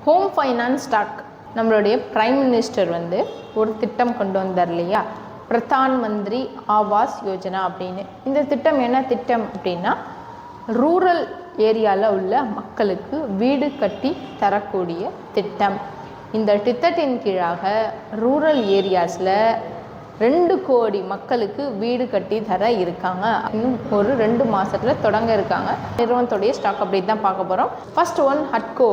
Home finance stock நம்மளுடைய prime minister வந்து ஒரு திட்டம் கொண்டு வந்தார் இல்லையா, பிரதான் மந்திரி ஆவாஸ் யோஜனா அப்படின்னு. இந்த திட்டம் என்ன திட்டம் அப்படின்னா, ரூரல் ஏரியாவில் உள்ள மக்களுக்கு வீடு கட்டி தரக்கூடிய திட்டம். இந்த திட்டத்தின் கீழாக ரூரல் ஏரியாஸில் 2 கோடி மக்களுக்கு வீடு கட்டி தர இருக்காங்க. இன்னும் ஒரு 2 மாதத்தில் தொடங்க இருக்காங்க. நிறுவனத்துடைய ஸ்டாக் அப்டேட் தான் பார்க்க போகிறோம். First one HUDCO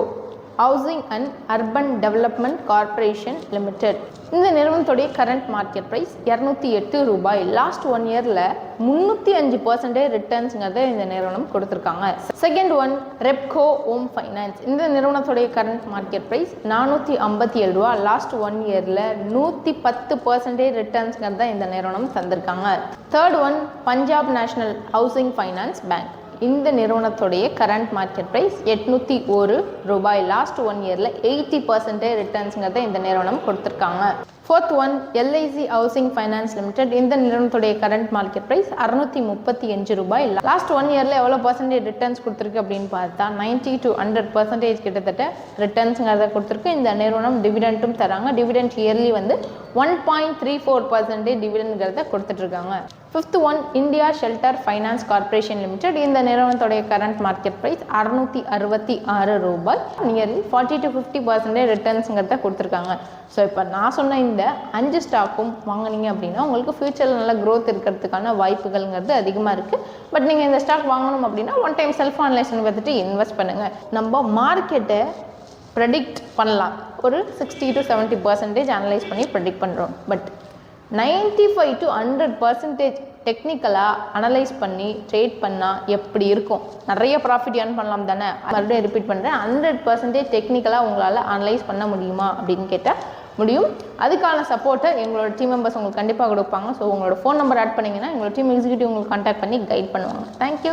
housing and urban development corporation limited. இந்த நிறுவனத்துடைய கரண்ட் மார்க்கெட் ப்ரைஸ் 208 ரூபாய். லாஸ்ட் 1 இயரில் 305% ரிட்டர்ன்ஸுங்கிறத இந்த நிறுவனம் கொடுத்துருக்காங்க. Second one Repco home finance. இந்த நிறுவனத்துடைய கரண்ட் மார்க்கெட் ப்ரைஸ் 457 ரூபா. லாஸ்ட் 1 இயரில் 110% ரிட்டர்ன்ஸுங்கிறத இந்த நிறுவனம் தந்திருக்காங்க. Third one Punjab national housing finance bank. இந்த நிறுவனத்துடைய கரண்ட் மார்க்கெட் ப்ரைஸ் 801 ரூபாய். லாஸ்ட் 1 இயரில் 80% ரிட்டர்ன்ஸுங்கிறத இந்த நிறுவனம் கொடுத்துருக்காங்க. Fourth one LIC housing finance limited. இந்த நிறுவனத்துடைய கரண்ட் மார்க்கெட் ப்ரைஸ் 635 ரூபாய். லாஸ்ட் 1 இயரில் எவ்வளோ பர்சன்டேஜ் ரிட்டர்ன்ஸ் கொடுத்துருக்கு அப்படின்னு பார்த்தா 90 to 100% கிட்டத்தட்ட ரிட்டர்ன்ஸுங்கிறத கொடுத்துருக்கு. இந்த நிறுவனம் டிவிடெண்ட்டும் தராங்க. டிவிடெண்ட் இயர்லி வந்து 1.34% டிவிடெண்ட்ங்கிறத கொடுத்துட்ருக்காங்க. Fifth one India shelter finance corporation limited. இந்த நிறுவனத்துடைய கரண்ட் மார்க்கெட் ப்ரைஸ் 666 ரூபாய். நியர்லி 40 to 50% ரிட்டர்ன்ஸுங்கிறத கொடுத்துருக்காங்க. ஸோ இப்போ நான் சொன்ன இந்த 5 ஸ்டாக்கும் வாங்கினீங்க அப்படின்னா உங்களுக்கு ஃபியூச்சரில் நல்ல க்ரோத் இருக்கிறதுக்கான வாய்ப்புகள்ங்கிறது அதிகமாக இருக்குது. பட் நீங்கள் இந்த ஸ்டாக் வாங்கணும் அப்படின்னா ஒன் டைம் செல்ஃப் அனலைசேஷன் பார்த்துட்டு இன்வெஸ்ட் பண்ணுங்கள். நம்ம மார்க்கெட்டை ப்ரெடிக்ட் பண்ணலாம். ஒரு 60 to 70% அனலைஸ் பண்ணி ப்ரெடிக்ட் பண்ணுறோம். பட் 95 to 100% டெக்னிக்கலாக அனலைஸ் பண்ணி ட்ரேட் பண்ணால் எப்படி இருக்கும்? நிறைய ப்ராஃபிட் ஏர்ன் பண்ணலாம் தானே? மறுபடியும் ரிப்பீட் பண்ணுறேன், 100% டெக்னிக்கலாக உங்களால் அனலைஸ் பண்ண முடியுமா அப்படின்னு கேட்டால் முடியும். அதுக்கான சப்போர்ட்டை எங்களோட டீம் மெம்பர்ஸ் உங்களுக்கு கண்டிப்பாக கொடுப்பாங்க. ஸோ உங்களோட ஃபோன் நம்பர் ஆட் பண்ணிங்கன்னா எங்களோட டீம் எக்ஸிக்யூட்டிவ் உங்களுக்கு கான்டாக்ட் பண்ணி கைட் பண்ணுவாங்க. தேங்க்யூ.